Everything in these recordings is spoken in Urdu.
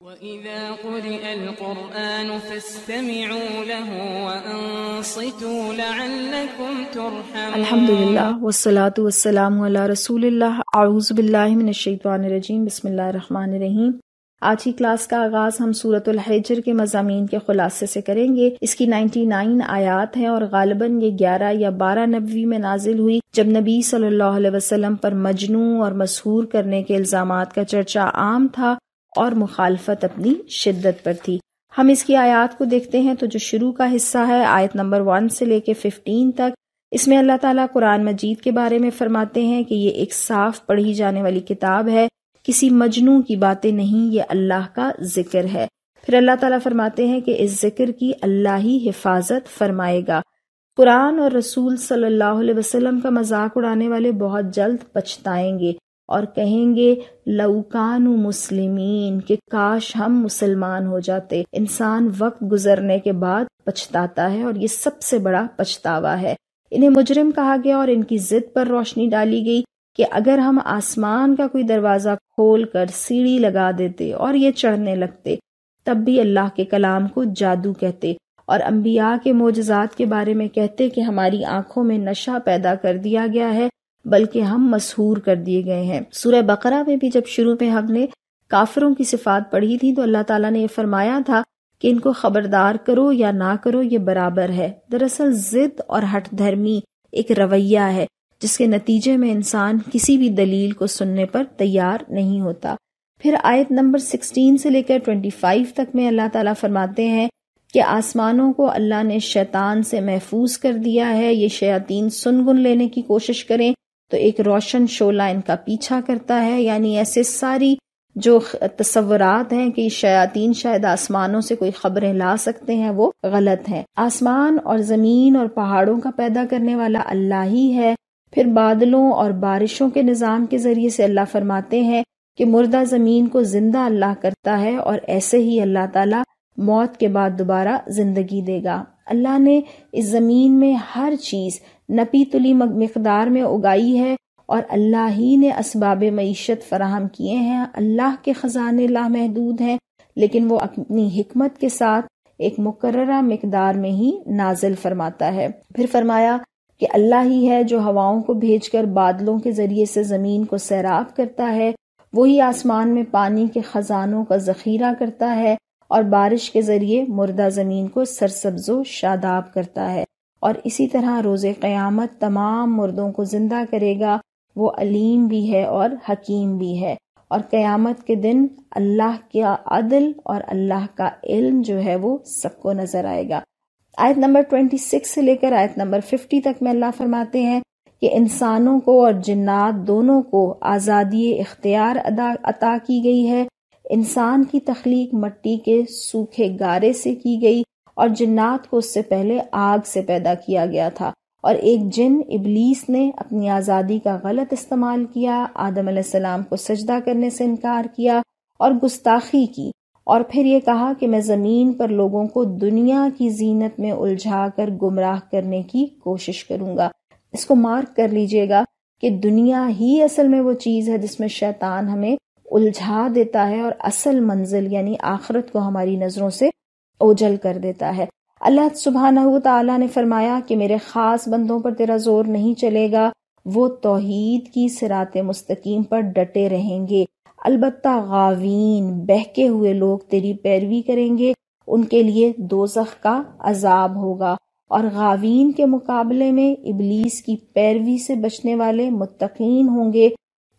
وَإِذَا قُرِئَ الْقُرْآنُ فَاسْتَمِعُوا لَهُ وَأَنصِتُوا لَعَلَّكُمْ تُرْحَمُونَ۔ الحمدللہ والصلاة والسلام علی رسول اللہ۔ اعوذ باللہ من الشیطان الرجیم، بسم اللہ الرحمن الرحیم۔ آج کی کلاس کا آغاز ہم سورۃ الحجر کے مضامین کے خلاصے سے کریں گے۔ اس کی 99 آیات ہیں اور غالباً یہ 11 یا 12 نبوی میں نازل ہوئی، جب نبی صلی اللہ علیہ وسلم پر مجنوں اور مسحور کرنے کے الزامات کا چرچا عام تھا اور مخالفت اپنی شدت پر تھی۔ ہم اس کی آیات کو دیکھتے ہیں تو جو شروع کا حصہ ہے آیت نمبر 1 سے لے کے 15 تک، اس میں اللہ تعالیٰ قرآن مجید کے بارے میں فرماتے ہیں کہ یہ ایک صاف پڑھی جانے والی کتاب ہے، کسی مجنوں کی باتیں نہیں، یہ اللہ کا ذکر ہے۔ پھر اللہ تعالیٰ فرماتے ہیں کہ اس ذکر کی اللہ ہی حفاظت فرمائے گا۔ قرآن اور رسول صلی اللہ علیہ وسلم کا مذاق اڑانے والے بہت جلد پچھتائیں گے اور کہیں گے لَوْ كَانُوا مُسْلِمِينَ، کہ کاش ہم مسلمان ہو جاتے۔ انسان وقت گزرنے کے بعد پچھتاتا ہے اور یہ سب سے بڑا پچھتاوا ہے۔ انہیں مجرم کہا گیا اور ان کی ضد پر روشنی ڈالی گئی کہ اگر ہم آسمان کا کوئی دروازہ کھول کر سیڑھی لگا دیتے اور یہ چڑھنے لگتے، تب بھی اللہ کے کلام کو جادو کہتے اور انبیاء کے معجزات کے بارے میں کہتے کہ ہماری آنکھوں میں نشہ پیدا کر دیا گیا ہے، بلکہ ہم مسحور کر دیے گئے ہیں۔ سورہ بقرہ میں بھی جب شروع میں ہم نے کافروں کی صفات پڑھی تھی تو اللہ تعالیٰ نے یہ فرمایا تھا کہ ان کو خبردار کرو یا نہ کرو یہ برابر ہے۔ دراصل ضد اور ہٹ دھرمی ایک رویہ ہے جس کے نتیجے میں انسان کسی بھی دلیل کو سننے پر تیار نہیں ہوتا۔ پھر آیت نمبر 16 سے لے کر 25 تک میں اللہ تعالیٰ فرماتے ہیں کہ آسمانوں کو اللہ نے شیطان سے محفوظ کر دیا ہے، یہ شیاطین سن گن لینے کی کوشش کریں تو ایک روشن شعلہ ان کا پیچھا کرتا ہے، یعنی ایسے ساری جو تصورات ہیں کہ شیاطین شاید آسمانوں سے کوئی خبریں لا سکتے ہیں وہ غلط ہیں۔ آسمان اور زمین اور پہاڑوں کا پیدا کرنے والا اللہ ہی ہے۔ پھر بادلوں اور بارشوں کے نظام کے ذریعے سے اللہ فرماتے ہیں کہ مردہ زمین کو زندہ اللہ کرتا ہے اور ایسے ہی اللہ تعالیٰ موت کے بعد دوبارہ زندگی دے گا۔ اللہ نے اس زمین میں ہر چیز نپی تلی مقدار میں اگائی ہے اور اللہ ہی نے اسباب معیشت فراہم کیے ہیں۔ اللہ کے خزانے لامحدود ہیں، لیکن وہ اپنی حکمت کے ساتھ ایک مقررہ مقدار میں ہی نازل فرماتا ہے۔ پھر فرمایا کہ اللہ ہی ہے جو ہواؤں کو بھیج کر بادلوں کے ذریعے سے زمین کو سیراب کرتا ہے، وہی آسمان میں پانی کے خزانوں کا ذخیرہ کرتا ہے اور بارش کے ذریعے مردہ زمین کو سرسبز و شاداب کرتا ہے، اور اسی طرح روز قیامت تمام مردوں کو زندہ کرے گا۔ وہ علیم بھی ہے اور حکیم بھی ہے، اور قیامت کے دن اللہ کا عدل اور اللہ کا علم جو ہے وہ سب کو نظر آئے گا۔ آیت نمبر 26 سے لے کر آیت نمبر 50 تک میں اللہ فرماتے ہیں کہ انسانوں کو اور جنات دونوں کو آزادی اختیار عطا کی گئی ہے۔ انسان کی تخلیق مٹی کے سوکھے گارے سے کی گئی اور جنات کو اس سے پہلے آگ سے پیدا کیا گیا تھا، اور ایک جن ابلیس نے اپنی آزادی کا غلط استعمال کیا، آدم علیہ السلام کو سجدہ کرنے سے انکار کیا اور گستاخی کی، اور پھر یہ کہا کہ میں زمین پر لوگوں کو دنیا کی زینت میں الجھا کر گمراہ کرنے کی کوشش کروں گا۔ اس کو مارک کر لیجئے گا کہ دنیا ہی اصل میں وہ چیز ہے جس میں شیطان ہمیں الجھا دیتا ہے اور اصل منزل یعنی آخرت کو ہماری نظروں سے اوجھل کر دیتا ہے۔ اللہ سبحانہ و تعالیٰ نے فرمایا کہ میرے خاص بندوں پر تیرا زور نہیں چلے گا، وہ توحید کی صراط مستقیم پر ڈٹے رہیں گے، البتہ غاوین بہکے ہوئے لوگ تیری پیروی کریں گے، ان کے لیے دوزخ کا عذاب ہوگا، اور غاوین کے مقابلے میں ابلیس کی پیروی سے بچنے والے متقین ہوں گے،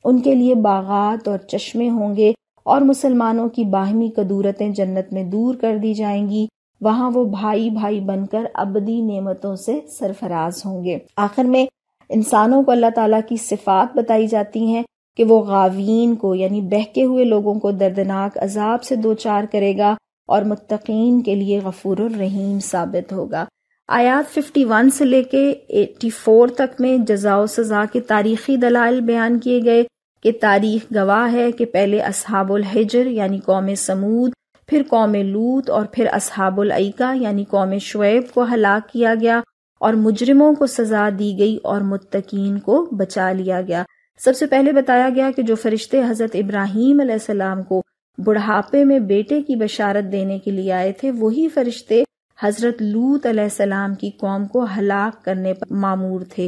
ان کے لیے باغات اور چشمے ہوں گے، اور مسلمانوں کی باہمی کدورتیں جنت میں دور کر دی جائیں گی، وہاں وہ بھائی بھائی بن کر ابدی نعمتوں سے سرفراز ہوں گے۔ آخر میں انسانوں کو اللہ تعالیٰ کی صفات بتائی جاتی ہیں کہ وہ غاوین کو یعنی بہکے ہوئے لوگوں کو دردناک عذاب سے دوچار کرے گا اور متقین کے لیے غفور الرحیم ثابت ہوگا۔ آیات 51 سے لے کے 84 تک میں جزا و سزا کے تاریخی دلائل بیان کیے گئے کہ تاریخ گواہ ہے کہ پہلے اصحاب الحجر یعنی قوم سمود، پھر قوم لوط اور پھر اصحاب الایکہ یعنی قوم شعیب کو ہلاک کیا گیا، اور مجرموں کو سزا دی گئی اور متقین کو بچا لیا گیا۔ سب سے پہلے بتایا گیا کہ جو فرشتے حضرت ابراہیم علیہ السلام کو بڑھاپے میں بیٹے کی بشارت دینے کے لیے آئے تھے، وہی فرشتے حضرت لوط علیہ السلام کی قوم کو ہلاک کرنے پر مامور تھے۔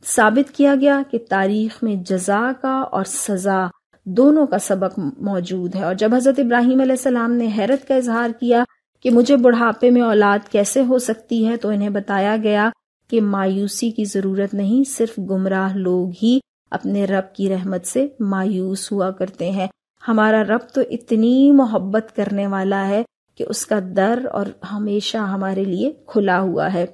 ثابت کیا گیا کہ تاریخ میں جزا کا اور سزا دونوں کا سبق موجود ہے۔ اور جب حضرت ابراہیم علیہ السلام نے حیرت کا اظہار کیا کہ مجھے بڑھاپے میں اولاد کیسے ہو سکتی ہے، تو انہیں بتایا گیا کہ مایوسی کی ضرورت نہیں، صرف گمراہ لوگ ہی اپنے رب کی رحمت سے مایوس ہوا کرتے ہیں۔ ہمارا رب تو اتنی محبت کرنے والا ہے کہ اس کا در اور ہمیشہ ہمارے لیے کھلا ہوا ہے۔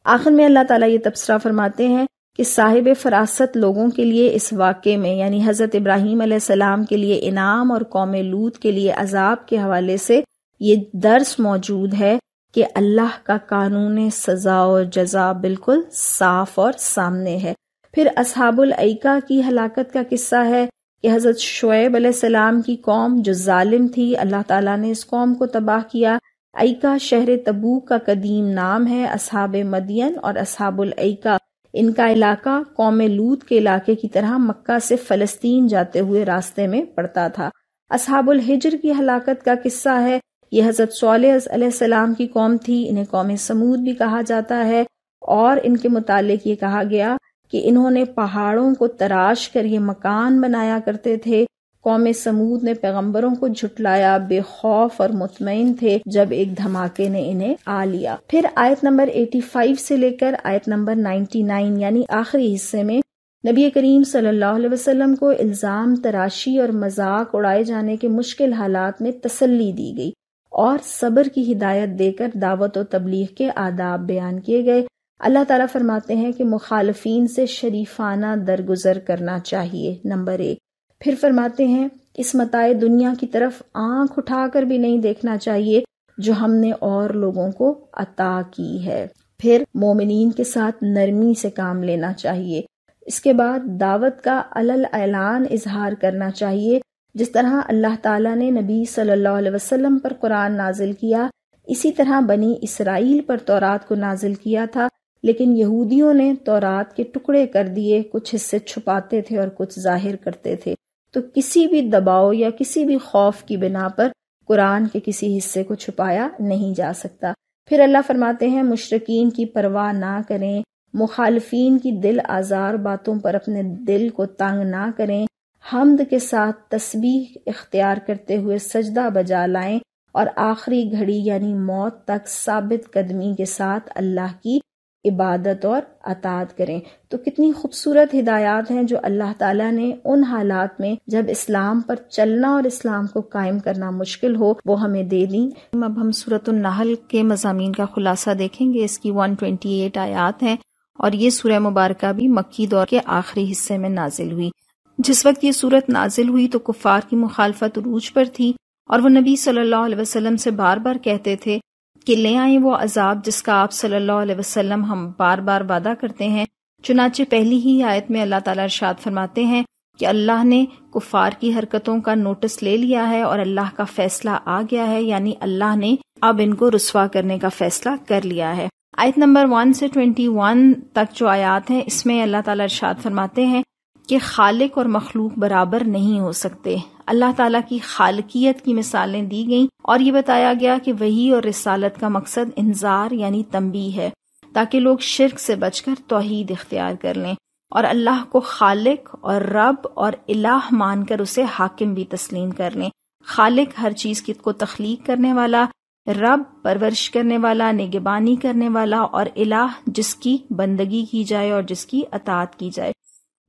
آخر میں اللہ تعالیٰ یہ تبصرہ فرماتے ہیں کہ صاحب فراست لوگوں کے لیے اس واقعے میں، یعنی حضرت ابراہیم علیہ السلام کے لیے انعام اور قوم لوط کے لیے عذاب کے حوالے سے یہ درس موجود ہے کہ اللہ کا قانون سزا اور جزا بالکل صاف اور سامنے ہے۔ پھر اصحاب الایکہ کی ہلاکت کا قصہ ہے کہ حضرت شعیب علیہ السلام کی قوم جو ظالم تھی، اللہ تعالیٰ نے اس قوم کو تباہ کیا۔ ایکہ شہر تبوک کا قدیم نام ہے۔ اصحاب مدین اور اصحاب الایکہ، ان کا علاقہ قوم لوط کے علاقے کی طرح مکہ سے فلسطین جاتے ہوئے راستے میں پڑتا تھا۔ اصحاب الحجر کی ہلاکت کا قصہ ہے، یہ حضرت صالح علیہ السلام کی قوم تھی، انہیں قوم سمود بھی کہا جاتا ہے، اور ان کے متعلق یہ کہا گیا کہ انہوں نے پہاڑوں کو تراش کر یہ مکان بنایا کرتے تھے۔ قوم سمود نے پیغمبروں کو جھٹلایا، بے خوف اور مطمئن تھے جب ایک دھماکے نے انہیں آ لیا۔ پھر آیت نمبر 85 سے لے کر آیت نمبر 99 یعنی آخری حصے میں نبی کریم صلی اللہ علیہ وسلم کو الزام تراشی اور مذاق اڑائے جانے کے مشکل حالات میں تسلی دی گئی اور صبر کی ہدایت دے کر دعوت و تبلیغ کے آداب بیان کیے گئے۔ اللہ تعالیٰ فرماتے ہیں کہ مخالفین سے شریفانہ درگزر کرنا چاہیے، نمبر 1۔ پھر فرماتے ہیں اس متاع دنیا کی طرف آنکھ اٹھا کر بھی نہیں دیکھنا چاہیے جو ہم نے اور لوگوں کو عطا کی ہے۔ پھر مومنین کے ساتھ نرمی سے کام لینا چاہیے۔ اس کے بعد دعوت کا علل اعلان اظہار کرنا چاہیے، جس طرح اللہ تعالیٰ نے نبی صلی اللہ علیہ وسلم پر قرآن نازل کیا، اسی طرح بنی اسرائیل پر تورات کو نازل کیا تھا، لیکن یہودیوں نے تورات کے ٹکڑے کر دیے، کچھ حصے چھپاتے تھے اور کچھ ظاہر کرتے تھے۔ تو کسی بھی دباؤ یا کسی بھی خوف کی بنا پر قرآن کے کسی حصے کو چھپایا نہیں جا سکتا۔ پھر اللہ فرماتے ہیں مشرکین کی پرواہ نہ کریں، مخالفین کی دل آزار باتوں پر اپنے دل کو تنگ نہ کریں، حمد کے ساتھ تسبیح اختیار کرتے ہوئے سجدہ بجا لائیں اور آخری گھڑی یعنی موت تک ثابت قدمی کے ساتھ اللہ کی عبادت اور اطاعت کریں۔ تو کتنی خوبصورت ہدایات ہیں جو اللہ تعالیٰ نے ان حالات میں جب اسلام پر چلنا اور اسلام کو قائم کرنا مشکل ہو وہ ہمیں دے دیں۔ اب ہم سورۃ النحل کے مضامین کا خلاصہ دیکھیں گے۔ اس کی 128 آیات ہیں اور یہ سورہ مبارکہ بھی مکی دور کے آخری حصے میں نازل ہوئی۔ جس وقت یہ سورت نازل ہوئی تو کفار کی مخالفت عروج پر تھی اور وہ نبی صلی اللہ علیہ وسلم سے بار بار کہتے تھے کہ لے آئیں وہ عذاب جس کا آپ صلی اللہ علیہ وسلم ہم بار بار وعدہ کرتے ہیں۔ چنانچہ پہلی ہی آیت میں اللہ تعالیٰ ارشاد فرماتے ہیں کہ اللہ نے کفار کی حرکتوں کا نوٹس لے لیا ہے اور اللہ کا فیصلہ آ گیا ہے، یعنی اللہ نے اب ان کو رسوا کرنے کا فیصلہ کر لیا ہے۔ آیت نمبر 1 سے 21 تک جو آیات ہیں اس میں اللہ تعالیٰ ارشاد فرماتے ہیں کہ خالق اور مخلوق برابر نہیں ہو سکتے۔ اللہ تعالیٰ کی خالقیت کی مثالیں دی گئیں اور یہ بتایا گیا کہ وحی اور رسالت کا مقصد انذار یعنی تنبیہ ہے تاکہ لوگ شرک سے بچ کر توحید اختیار کر لیں اور اللہ کو خالق اور رب اور الہ مان کر اسے حاکم بھی تسلیم کر لیں۔ خالق ہر چیز کو تخلیق کرنے والا، رب پرورش کرنے والا، نگہبانی کرنے والا، اور الہ جس کی بندگی کی جائے اور جس کی اطاعت کی جائے۔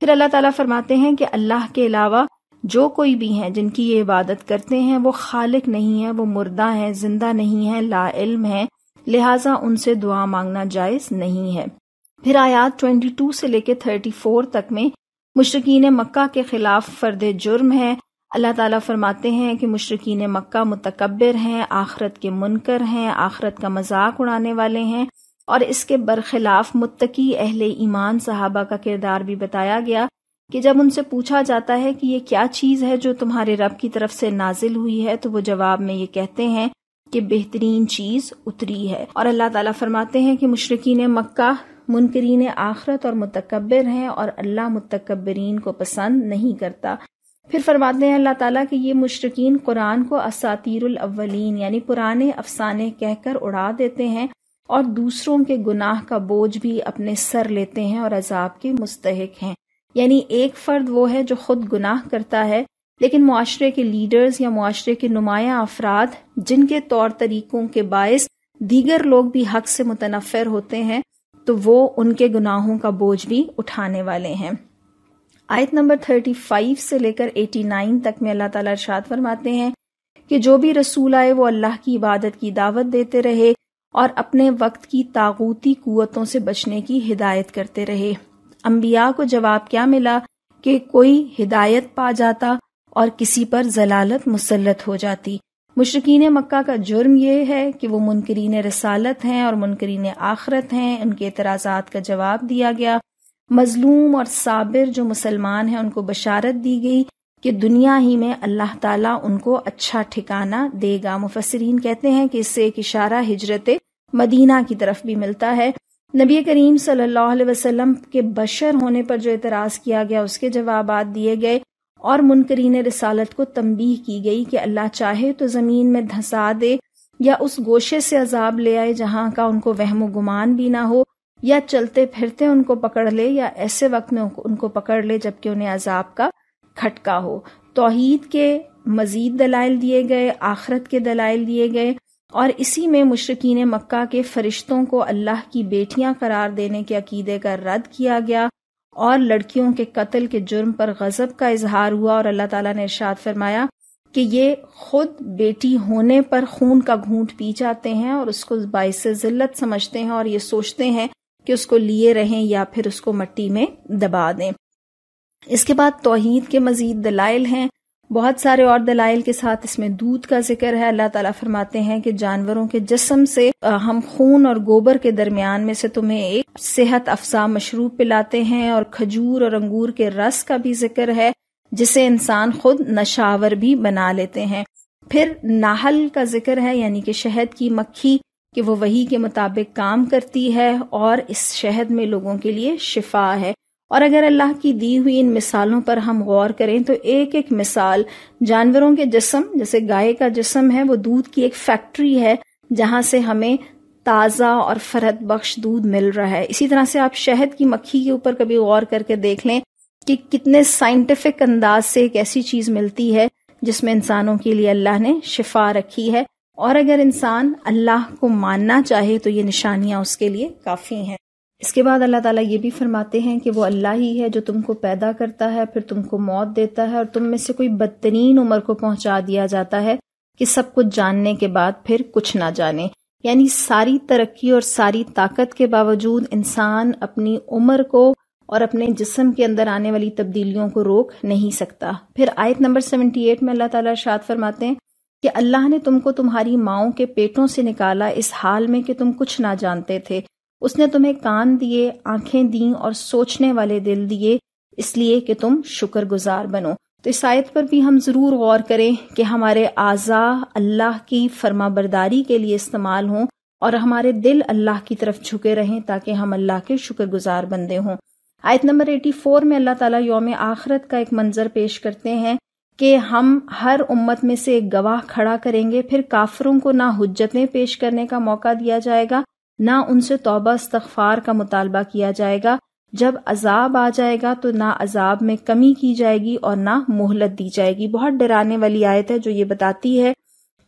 پھر اللہ تعالیٰ فرماتے ہیں کہ اللہ کے علاوہ جو کوئی بھی ہیں جن کی یہ عبادت کرتے ہیں وہ خالق نہیں ہے، وہ مردہ ہیں، زندہ نہیں ہیں، لا علم ہیں، لہٰذا ان سے دعا مانگنا جائز نہیں ہے۔ پھر آیات 22 سے لے کے 34 تک میں مشرکین مکہ کے خلاف فرد جرم ہے۔ اللہ تعالیٰ فرماتے ہیں کہ مشرکین مکہ متکبر ہیں، آخرت کے منکر ہیں، آخرت کا مذاق اڑانے والے ہیں، اور اس کے برخلاف متقی اہل ایمان صحابہ کا کردار بھی بتایا گیا کہ جب ان سے پوچھا جاتا ہے کہ یہ کیا چیز ہے جو تمہارے رب کی طرف سے نازل ہوئی ہے تو وہ جواب میں یہ کہتے ہیں کہ بہترین چیز اتری ہے۔ اور اللہ تعالیٰ فرماتے ہیں کہ مشرکین مکہ منکرین آخرت اور متکبر ہیں اور اللہ متکبرین کو پسند نہیں کرتا۔ پھر فرماتے ہیں اللہ تعالیٰ کہ یہ مشرکین قرآن کو اساطیر الاولین یعنی پرانے افسانے کہہ کر اڑا دیتے ہیں اور دوسروں کے گناہ کا بوجھ بھی اپنے سر لیتے ہیں اور عذاب کے مستحق ہیں. یعنی ایک فرد وہ ہے جو خود گناہ کرتا ہے، لیکن معاشرے کے لیڈرز یا معاشرے کے نمایاں افراد جن کے طور طریقوں کے باعث دیگر لوگ بھی حق سے متنفر ہوتے ہیں تو وہ ان کے گناہوں کا بوجھ بھی اٹھانے والے ہیں. آیت نمبر 35 سے لے کر 89 تک میں اللہ تعالیٰ ارشاد فرماتے ہیں کہ جو بھی رسول آئے وہ اللہ کی عبادت کی دعوت دیتے رہے اور اپنے وقت کی طاغوتی قوتوں سے بچنے کی ہدایت کرتے رہے. انبیاء کو جواب کیا ملا کہ کوئی ہدایت پا جاتا اور کسی پر ضلالت مسلط ہو جاتی. مشرکین مکہ کا جرم یہ ہے کہ وہ منکرین رسالت ہیں اور منکرین آخرت ہیں. ان کے اعتراضات کا جواب دیا گیا. مظلوم اور صابر جو مسلمان ہیں ان کو بشارت دی گئی کہ دنیا ہی میں اللہ تعالیٰ ان کو اچھا ٹھکانہ دے گا. مفسرین کہتے ہیں کہ اس سے ایک اشارہ ہجرت مدینہ کی طرف بھی ملتا ہے. نبی کریم صلی اللہ علیہ وسلم کے بشر ہونے پر جو اعتراض کیا گیا اس کے جوابات دیے گئے اور منکرین رسالت کو تنبیہ کی گئی کہ اللہ چاہے تو زمین میں دھسا دے یا اس گوشے سے عذاب لے آئے جہاں کا ان کو وہم و گمان بھی نہ ہو، یا چلتے پھرتے ان کو پکڑ لے، یا ایسے وقت میں ان کو پکڑ لے جبکہ انہیں عذاب کا کھٹکا ہو. توحید کے مزید دلائل دیے گئے، آخرت کے دلائل دیے گئے، اور اسی میں مشرکین مکہ کے فرشتوں کو اللہ کی بیٹیاں قرار دینے کے عقیدے کا رد کیا گیا اور لڑکیوں کے قتل کے جرم پر غضب کا اظہار ہوا. اور اللہ تعالیٰ نے ارشاد فرمایا کہ یہ خود بیٹی ہونے پر خون کا گھونٹ پی جاتے ہیں اور اس کو باعث ذلت سمجھتے ہیں اور یہ سوچتے ہیں کہ اس کو لیے رہیں یا پھر اس کو مٹی میں دبا دیں. اس کے بعد توحید کے مزید دلائل ہیں، بہت سارے اور دلائل کے ساتھ اس میں دودھ کا ذکر ہے. اللہ تعالیٰ فرماتے ہیں کہ جانوروں کے جسم سے ہم خون اور گوبر کے درمیان میں سے تمہیں ایک صحت افزا مشروب پلاتے ہیں، اور کھجور اور انگور کے رس کا بھی ذکر ہے جسے انسان خود نشاور بھی بنا لیتے ہیں. پھر نحل کا ذکر ہے، یعنی کہ شہد کی مکھی، کہ وہ وحی کے مطابق کام کرتی ہے اور اس شہد میں لوگوں کے لیے شفا ہے. اور اگر اللہ کی دی ہوئی ان مثالوں پر ہم غور کریں تو ایک ایک مثال جانوروں کے جسم، جیسے گائے کا جسم ہے وہ دودھ کی ایک فیکٹری ہے جہاں سے ہمیں تازہ اور فرحت بخش دودھ مل رہا ہے. اسی طرح سے آپ شہد کی مکھی کے اوپر کبھی غور کر کے دیکھ لیں کہ کتنے سائنٹیفک انداز سے ایک ایسی چیز ملتی ہے جس میں انسانوں کے لیے اللہ نے شفا رکھی ہے. اور اگر انسان اللہ کو ماننا چاہے تو یہ نشانیاں اس کے لیے کافی ہیں. اس کے بعد اللہ تعالیٰ یہ بھی فرماتے ہیں کہ وہ اللہ ہی ہے جو تم کو پیدا کرتا ہے، پھر تم کو موت دیتا ہے، اور تم میں سے کوئی بدترین عمر کو پہنچا دیا جاتا ہے کہ سب کچھ جاننے کے بعد پھر کچھ نہ جانے. یعنی ساری ترقی اور ساری طاقت کے باوجود انسان اپنی عمر کو اور اپنے جسم کے اندر آنے والی تبدیلیوں کو روک نہیں سکتا. پھر آیت نمبر 78 میں اللہ تعالیٰ ارشاد فرماتے ہیں کہ اللہ نے تم کو تمہاری ماؤں کے پیٹوں سے نکالا اس حال میں کہ تم کچھ نہ جانتے تھے. اس نے تمہیں کان دیے، آنکھیں دیں اور سوچنے والے دل دیے، اس لیے کہ تم شکر گزار بنو. تو اس آیت پر بھی ہم ضرور غور کریں کہ ہمارے اعضاء اللہ کی فرما برداری کے لیے استعمال ہوں اور ہمارے دل اللہ کی طرف جھکے رہیں تاکہ ہم اللہ کے شکر گزار بندے ہوں. آیت نمبر 84 میں اللہ تعالیٰ یوم آخرت کا ایک منظر پیش کرتے ہیں کہ ہم ہر امت میں سے ایک گواہ کھڑا کریں گے، پھر کافروں کو نہ حجتیں پیش کرنے کا موقع دیا جائے گا، نہ ان سے توبہ استغفار کا مطالبہ کیا جائے گا. جب عذاب آ جائے گا تو نہ عذاب میں کمی کی جائے گی اور نہ مہلت دی جائے گی. بہت ڈرانے والی آیت ہے جو یہ بتاتی ہے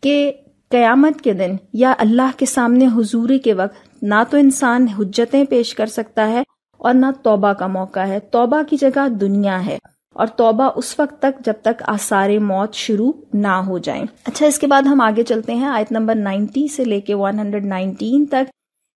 کہ قیامت کے دن یا اللہ کے سامنے حضوری کے وقت نہ تو انسان حجتیں پیش کر سکتا ہے اور نہ توبہ کا موقع ہے. توبہ کی جگہ دنیا ہے، اور توبہ اس وقت تک جب تک آثار موت شروع نہ ہو جائیں. اچھا، اس کے بعد ہم آگے چلتے ہیں آیت نمبر 90 سے لے کے 119 تک.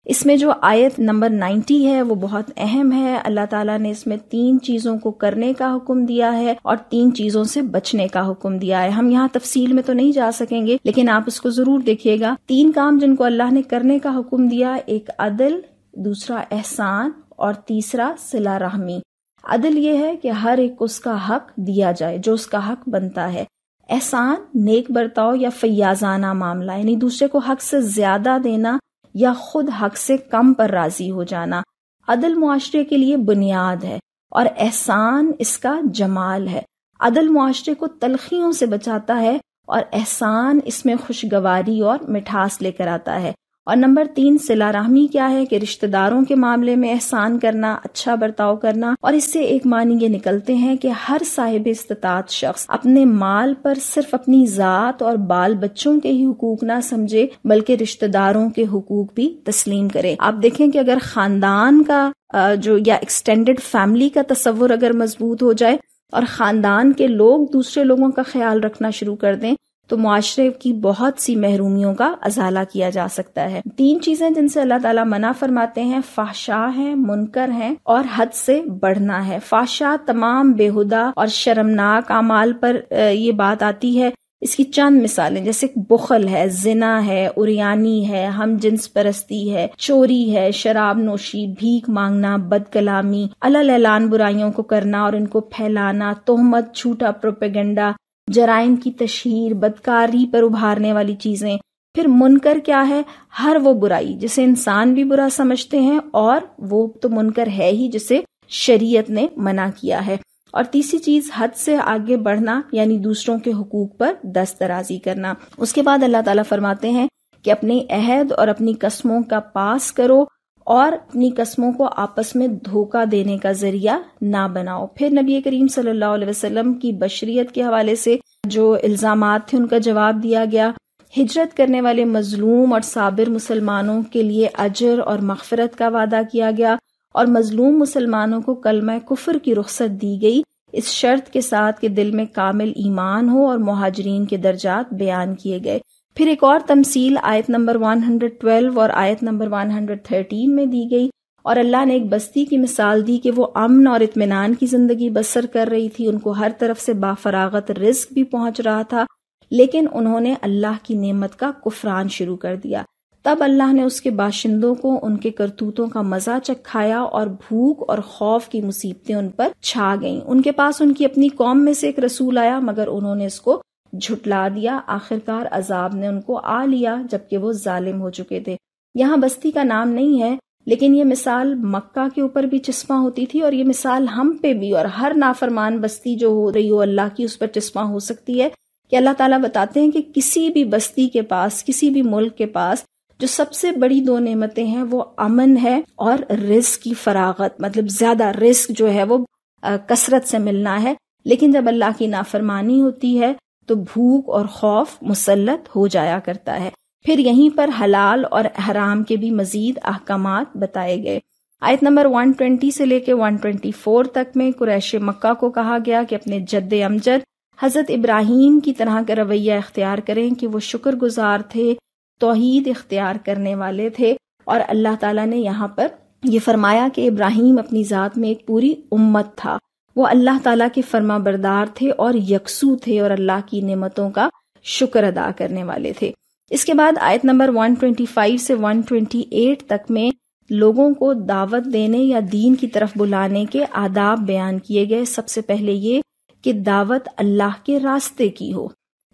اس میں جو آیت نمبر 90 ہے وہ بہت اہم ہے. اللہ تعالیٰ نے اس میں 3 چیزوں کو کرنے کا حکم دیا ہے اور 3 چیزوں سے بچنے کا حکم دیا ہے. ہم یہاں تفصیل میں تو نہیں جا سکیں گے لیکن آپ اس کو ضرور دیکھیے گا. 3 کام جن کو اللہ نے کرنے کا حکم دیا، ایک عدل، دوسرا احسان اور تیسرا صلہ رحمی. عدل یہ ہے کہ ہر ایک کو اس کا حق دیا جائے جو اس کا حق بنتا ہے. احسان نیک برتاؤ یا فیاضانہ معاملہ، یعنی دوسرے کو حق سے زیادہ دینا یا خود حق سے کم پر راضی ہو جانا. عدل معاشرے کے لیے بنیاد ہے اور احسان اس کا جمال ہے. عدل معاشرے کو تلخیوں سے بچاتا ہے اور احسان اس میں خوشگواری اور مٹھاس لے کر آتا ہے۔ اور نمبر 3 صلہ رحمی کیا ہے کہ رشتہ داروں کے معاملے میں احسان کرنا، اچھا برتاؤ کرنا، اور اس سے ایک معنی یہ نکلتے ہیں کہ ہر صاحب استطاعت شخص اپنے مال پر صرف اپنی ذات اور بال بچوں کے ہی حقوق نہ سمجھے بلکہ رشتہ داروں کے حقوق بھی تسلیم کرے۔ آپ دیکھیں کہ اگر خاندان کا یا ایکسٹینڈڈ فیملی کا تصور اگر مضبوط ہو جائے اور خاندان کے لوگ دوسرے لوگوں کا خیال رکھنا شروع کر دیں تو معاشرے کی بہت سی محرومیوں کا ازالہ کیا جا سکتا ہے۔ 3 چیزیں جن سے اللہ تعالیٰ منع فرماتے ہیں، فحشا ہے، منکر ہے اور حد سے بڑھنا ہے۔ فحشا تمام بےہودہ اور شرمناک اعمال پر یہ بات آتی ہے۔ اس کی چند مثالیں جیسے بخل ہے، زنا ہے، عریانی ہے، ہم جنس پرستی ہے، چوری ہے، شراب نوشی، بھیک مانگنا، بد کلامی، علل اعلان برائیوں کو کرنا اور ان کو پھیلانا، تہمت، جھوٹا پروپیگنڈا، جرائم کی تشہیر، بدکاری پر ابھارنے والی چیزیں۔ پھر منکر کیا ہے؟ ہر وہ برائی جسے انسان بھی برا سمجھتے ہیں اور وہ تو منکر ہے ہی جسے شریعت نے منع کیا ہے۔ اور تیسری چیز حد سے آگے بڑھنا یعنی دوسروں کے حقوق پر دست درازی کرنا۔ اس کے بعد اللہ تعالیٰ فرماتے ہیں کہ اپنے عہد اور اپنی قسموں کا پاس کرو اور اپنی قسموں کو آپس میں دھوکہ دینے کا ذریعہ نہ بناؤ۔ پھر نبی کریم صلی اللہ علیہ وسلم کی بشریت کے حوالے سے جو الزامات تھے ان کا جواب دیا گیا۔ ہجرت کرنے والے مظلوم اور صابر مسلمانوں کے لیے اجر اور مغفرت کا وعدہ کیا گیا اور مظلوم مسلمانوں کو کلمہ کفر کی رخصت دی گئی، اس شرط کے ساتھ کہ دل میں کامل ایمان ہو، اور مہاجرین کے درجات بیان کیے گئے۔ پھر ایک اور تمثیل آیت نمبر 112 اور آیت نمبر 113 میں دی گئی، اور اللہ نے ایک بستی کی مثال دی کہ وہ امن اور اطمینان کی زندگی بسر کر رہی تھی، ان کو ہر طرف سے بافراغت رزق بھی پہنچ رہا تھا، لیکن انہوں نے اللہ کی نعمت کا کفران شروع کر دیا۔ تب اللہ نے اس کے باشندوں کو ان کے کرتوتوں کا مزہ چکھایا اور بھوک اور خوف کی مصیبتیں ان پر چھا گئیں۔ ان کے پاس ان کی اپنی قوم میں سے ایک رسول آیا مگر انہوں نے اس کو جھٹلا دیا، آخرکار عذاب نے ان کو آ لیا جبکہ وہ ظالم ہو چکے تھے۔ یہاں بستی کا نام نہیں ہے لیکن یہ مثال مکہ کے اوپر بھی چسپاں ہوتی تھی اور یہ مثال ہم پہ بھی اور ہر نافرمان بستی جو ہو رہی ہو اللہ کی اس پر چسپاں ہو سکتی ہے کہ اللہ تعالیٰ بتاتے ہیں کہ کسی بھی بستی کے پاس، کسی بھی ملک کے پاس جو سب سے بڑی 2 نعمتیں ہیں وہ امن ہے اور رزق کی فراغت، مطلب زیادہ رزق جو ہے وہ کثرت سے ملنا ہے، لیکن جب اللہ کی نافرمانی ہوتی ہے تو بھوک اور خوف مسلط ہو جایا کرتا ہے۔ پھر یہیں پر حلال اور حرام کے بھی مزید احکامات بتائے گئے۔ آیت نمبر 120 سے لے کے 124 تک میں قریش مکہ کو کہا گیا کہ اپنے جد امجد حضرت ابراہیم کی طرح کا رویہ اختیار کریں کہ وہ شکر گزار تھے، توحید اختیار کرنے والے تھے، اور اللہ تعالیٰ نے یہاں پر یہ فرمایا کہ ابراہیم اپنی ذات میں ایک پوری امت تھا، وہ اللہ تعالیٰ کے فرما بردار تھے اور یکسو تھے اور اللہ کی نعمتوں کا شکر ادا کرنے والے تھے۔ اس کے بعد آیت نمبر 125 سے 128 تک میں لوگوں کو دعوت دینے یا دین کی طرف بلانے کے آداب بیان کیے گئے۔ سب سے پہلے یہ کہ دعوت اللہ کے راستے کی ہو،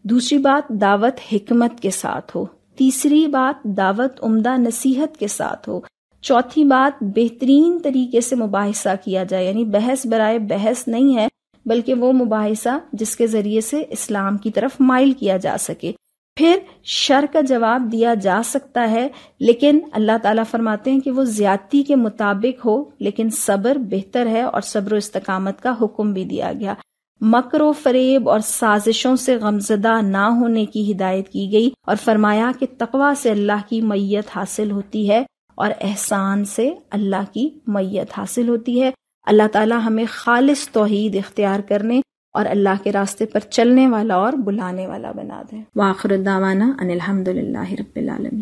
دوسری بات دعوت حکمت کے ساتھ ہو، تیسری بات دعوت عمدہ نصیحت کے ساتھ ہو، چوتھی بات بہترین طریقے سے مباحثہ کیا جائے، یعنی بحث برائے بحث نہیں ہے بلکہ وہ مباحثہ جس کے ذریعے سے اسلام کی طرف مائل کیا جا سکے۔ پھر شر کا جواب دیا جا سکتا ہے لیکن اللہ تعالیٰ فرماتے ہیں کہ وہ زیادتی کے مطابق ہو، لیکن صبر بہتر ہے اور صبر و استقامت کا حکم بھی دیا گیا۔ مکر و فریب اور سازشوں سے غمزدہ نہ ہونے کی ہدایت کی گئی اور فرمایا کہ تقویٰ سے اللہ کی معیت حاصل ہوتی ہے اور احسان سے اللہ کی معیت حاصل ہوتی ہے۔ اللہ تعالیٰ ہمیں خالص توحید اختیار کرنے اور اللہ کے راستے پر چلنے والا اور بلانے والا بنا دے۔ وآخر دعوانا ان الحمد للہ رب العالمین۔